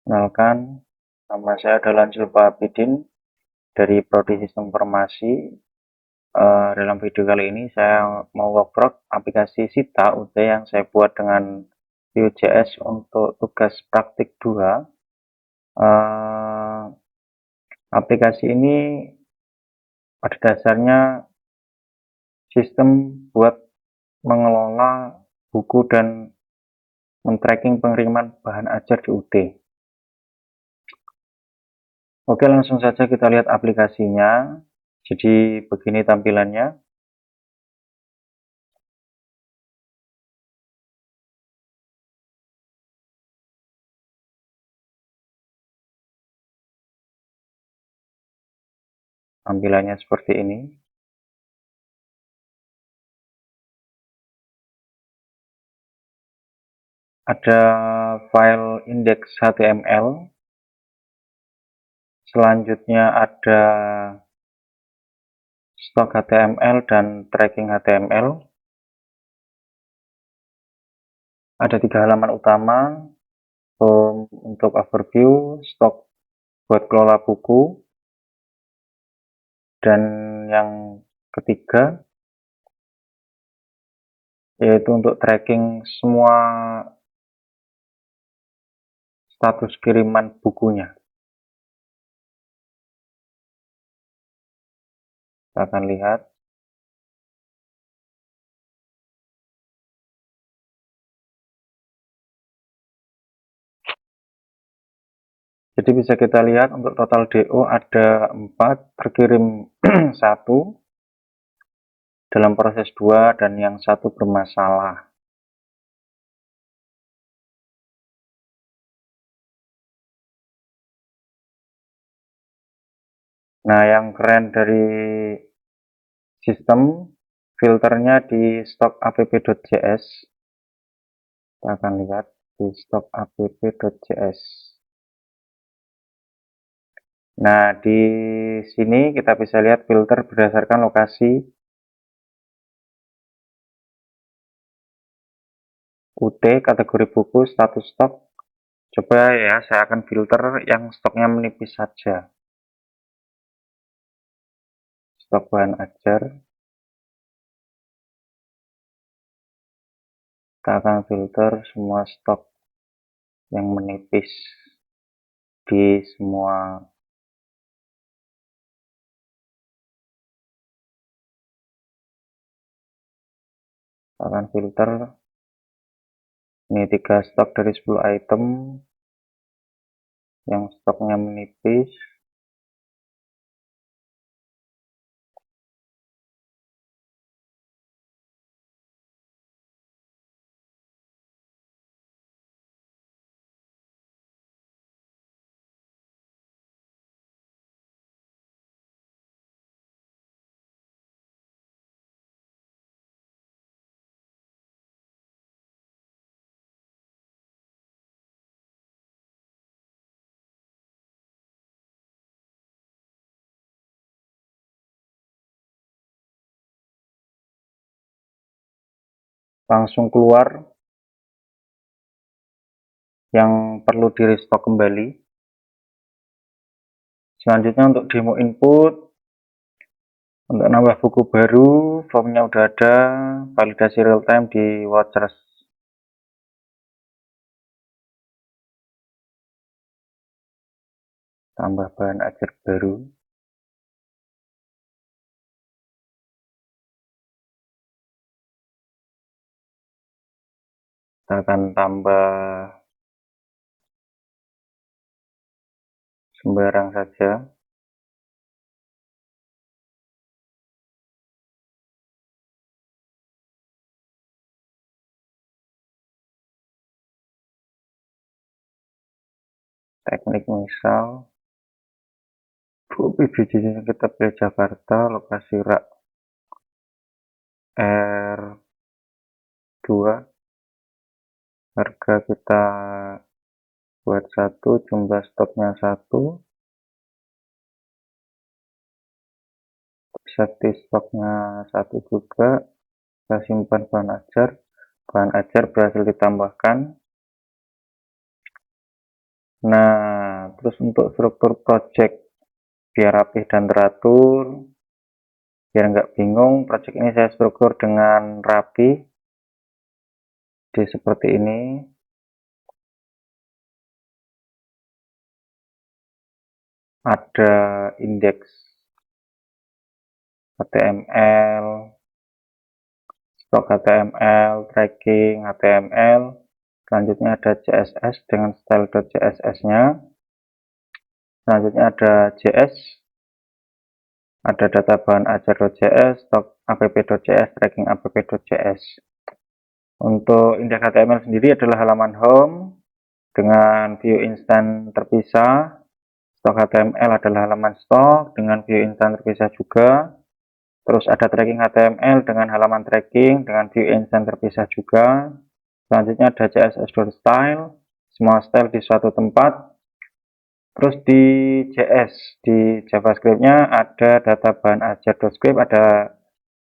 Perkenalkan, nama saya adalah Zulfa Abidin dari Prodi Sistem Informasi. Dalam video kali ini saya mau workshop aplikasi Sita UT yang saya buat dengan Vue.js untuk tugas praktik 2. Aplikasi ini pada dasarnya sistem buat mengelola buku dan men-tracking pengiriman bahan ajar di UT. Oke, langsung saja kita lihat aplikasinya. Jadi begini tampilannya. Tampilannya seperti ini. Ada file index HTML. Selanjutnya ada stok HTML dan tracking HTML. Ada 3 halaman utama, untuk overview, stok buat kelola buku, dan yang ketiga yaitu untuk tracking semua status kiriman bukunya. Kita akan lihat. Jadi bisa kita lihat untuk total DO ada 4, terkirim 1, dalam proses 2, dan yang 1 bermasalah. Nah, yang keren dari sistem filternya di stok app.js. Kita akan lihat di stok app.js. Nah, di sini kita bisa lihat filter berdasarkan lokasi UT, kategori buku, status stok. Coba ya, saya akan filter yang stoknya menipis saja. Stok bahan ajar. Kita akan filter semua stok yang menipis di semua akan filter. Ini 3 stok dari 10 item yang stoknya menipis. Langsung keluar yang perlu di restock kembali. Selanjutnya untuk demo input, untuk nambah buku baru, formnya udah ada, validasi real time di Watchers. Tambah bahan ajar baru. Kita akan tambah sembarang saja. Teknik misal PBJ kita pilih Jakarta, lokasi rak R2, harga kita buat 1, jumlah stoknya 1, safety stoknya 1 juga. Kita simpan bahan ajar berhasil ditambahkan. Nah, terus untuk struktur project biar rapih dan teratur, biar nggak bingung, project ini saya struktur dengan rapi di seperti ini. Ada indeks HTML, stok HTML, tracking HTML, selanjutnya ada CSS dengan style.css-nya, selanjutnya ada JS, ada data bahan ajar.js, stok app.js, tracking app.js. Untuk indeks HTML sendiri adalah halaman home dengan view instan terpisah. Stok HTML adalah halaman stok dengan view instan terpisah juga. Terus ada tracking HTML dengan halaman tracking dengan view instan terpisah juga. Selanjutnya ada CSS.style, semua style di suatu tempat. Terus di JS, di JavaScript-nya ada data bahan ajar.script,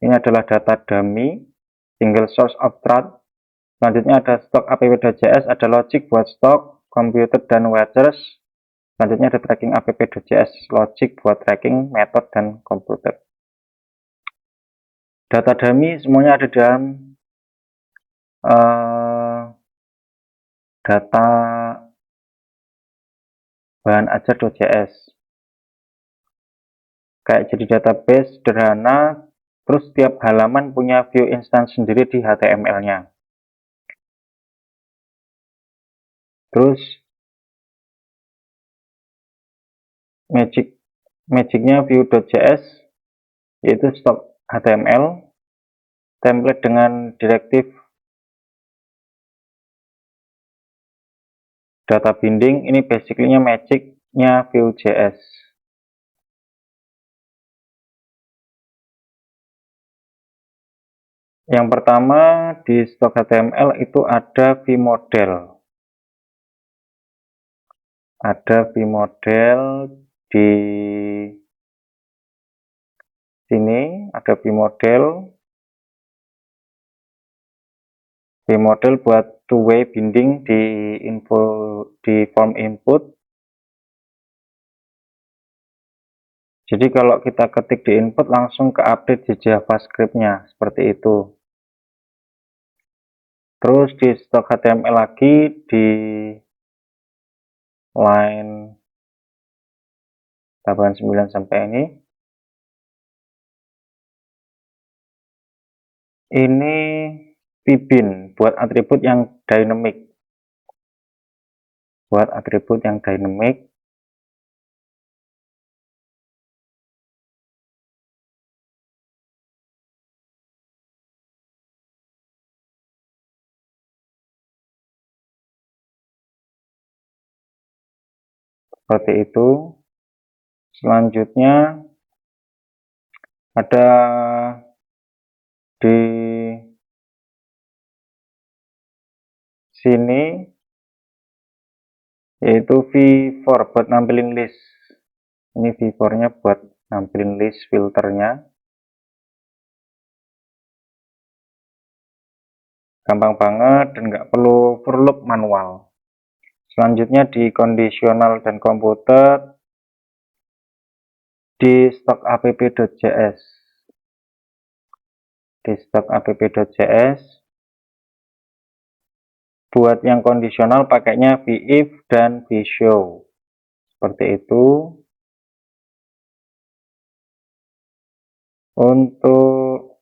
ini adalah data dummy, single source of truth. Selanjutnya ada stok app.js, ada logic buat stok, computer dan watchers. Selanjutnya ada tracking app.js, logic buat tracking, method dan computer. Data dummy semuanya ada dalam data bahan ajar.js. Kayak jadi database sederhana, terus setiap halaman punya view instance sendiri di HTML-nya. Terus magicnya view.js yaitu stok HTML, template dengan direktif data binding, ini basically-nya magicnya Vue.js. Yang pertama di stok HTML itu ada vModel. Ada vModel di sini, ada vModel. Vmodel buat two-way binding di form input. Jadi kalau kita ketik di input langsung ke update di JavaScript-nya seperti itu. Terus di stok HTML lagi di line 89 sampai ini. Ini vbin buat atribut yang dynamic. Buat atribut yang dynamic. Seperti itu. Selanjutnya ada di sini yaitu v-for buat nampilin list. Ini v-for-nya buat nampilin list filternya. Gampang banget dan nggak perlu for loop manual. Selanjutnya di conditional dan komputer di stok app.js. Di stok app.js buat yang kondisional pakainya vif dan vshow. Seperti itu. Untuk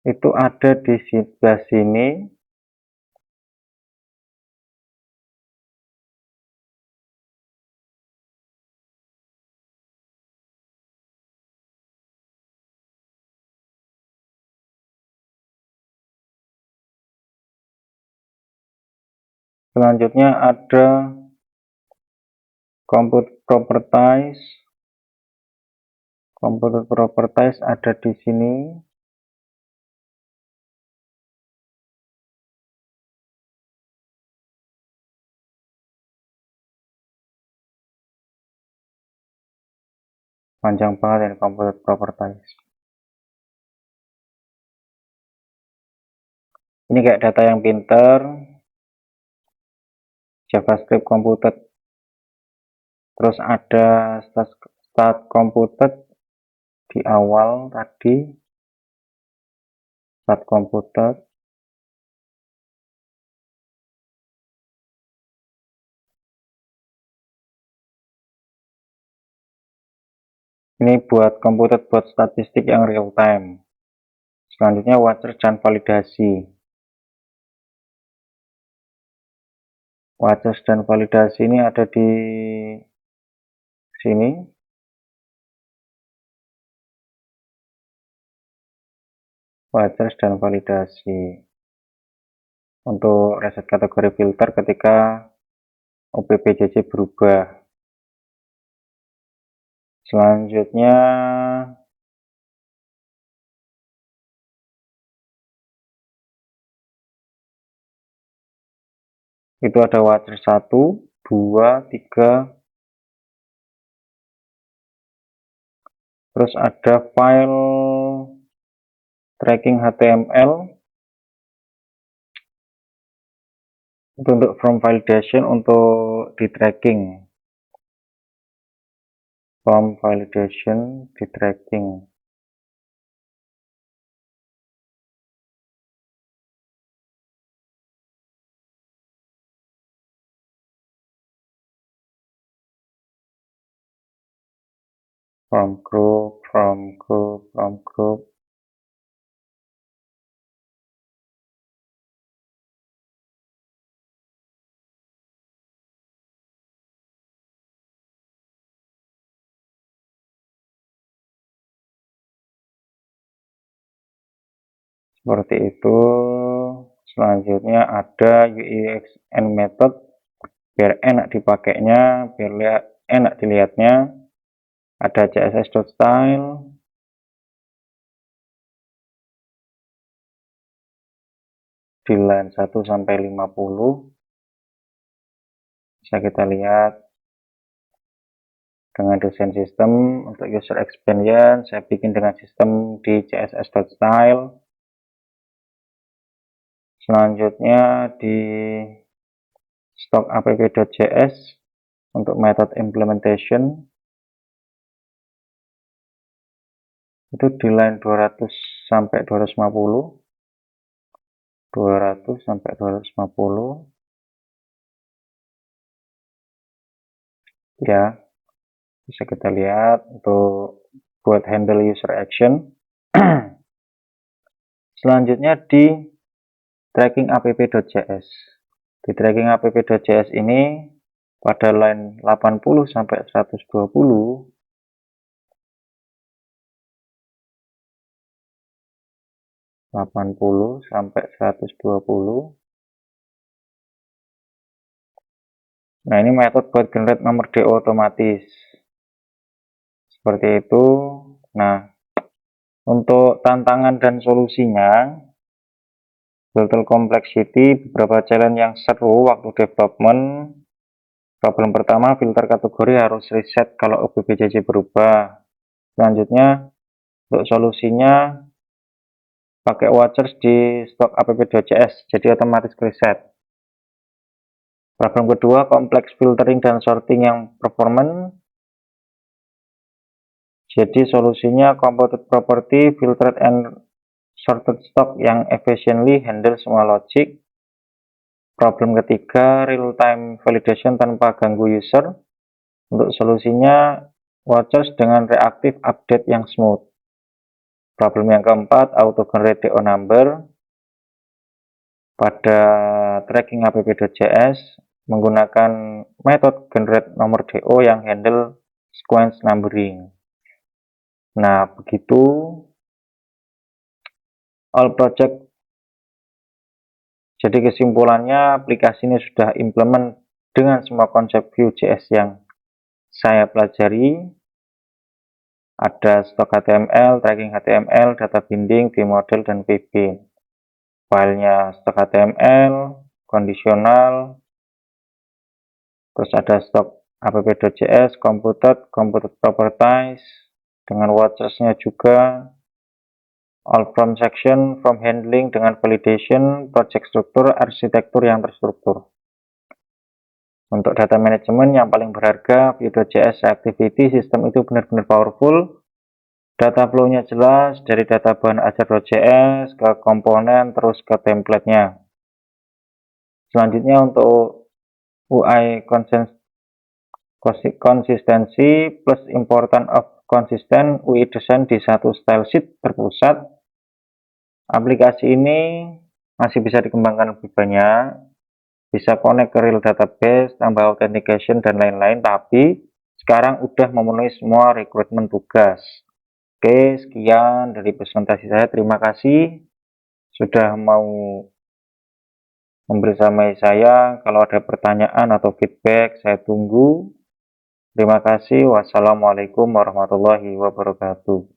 itu ada di sebelah sini. Selanjutnya ada Computer Properties. Computer Properties ada di sini. Panjang banget ini Computer Properties. Ini kayak data yang pinter. JavaScript computed, terus ada start computed di awal tadi, start computed. Ini buat computed, buat statistik yang real time. Selanjutnya watchers dan validasi. Watchers dan validasi ini ada di sini. Watchers dan validasi. Untuk reset kategori filter ketika OPPJJ berubah. Selanjutnya itu ada watcher 1, 2, 3, terus ada file tracking HTML itu untuk from validation, untuk di tracking from validation, di tracking. From group. Seperti itu. Selanjutnya ada UIXN method, biar enak dipakainya, biar enak dilihatnya. Ada css.style, di line 1 sampai 50. Bisa kita lihat dengan desain sistem. Untuk user experience saya bikin dengan sistem di css.style. Selanjutnya di stock app.js untuk method implementation itu di line 200 sampai 250. 200 sampai 250 ya, bisa kita lihat untuk buat handle user action. Selanjutnya di tracking app.js. Di tracking app.js ini pada line 80 sampai 120 80 sampai 120. Nah, ini metode buat generate nomor DO otomatis. Seperti itu. Nah, untuk tantangan dan solusinya, filter complexity, beberapa challenge yang seru waktu development. Problem pertama, filter kategori harus reset kalau OPPJJ berubah. Selanjutnya, untuk solusinya, pakai watchers di stock app.js, jadi otomatis reset. Problem kedua, kompleks filtering dan sorting yang performance. Jadi solusinya composite property, filtered and sorted stock yang efficiently handle semua logic. Problem ketiga, real-time validation tanpa ganggu user. Untuk solusinya, watchers dengan reactive update yang smooth. Problem yang keempat, auto-generate DO number. Pada tracking app.js, menggunakan metode generate nomor DO yang handle sequence numbering. Nah, begitu all project. Jadi kesimpulannya, aplikasi ini sudah implement dengan semua konsep Vue.js yang saya pelajari. Ada stok HTML, tracking HTML, data binding, vModel, dan PB. Filenya stok HTML, kondisional, terus ada stok app.js, computed properties, dengan watchersnya juga, all from section, from handling dengan validation, project struktur, arsitektur yang terstruktur. Untuk data manajemen yang paling berharga, Vue.js Activity System itu benar-benar powerful. Data flow-nya jelas, dari data bahan ajar.js ke komponen terus ke template-nya. Selanjutnya untuk UI konsistensi plus important of consistent UI design di satu style sheet terpusat. Aplikasi ini masih bisa dikembangkan lebih banyak, bisa connect ke real database, tambah authentication dan lain-lain, tapi sekarang udah memenuhi semua rekrutmen tugas. Oke, sekian dari presentasi saya. Terima kasih sudah mau membersamai saya. Kalau ada pertanyaan atau feedback, saya tunggu. Terima kasih. Wassalamualaikum warahmatullahi wabarakatuh.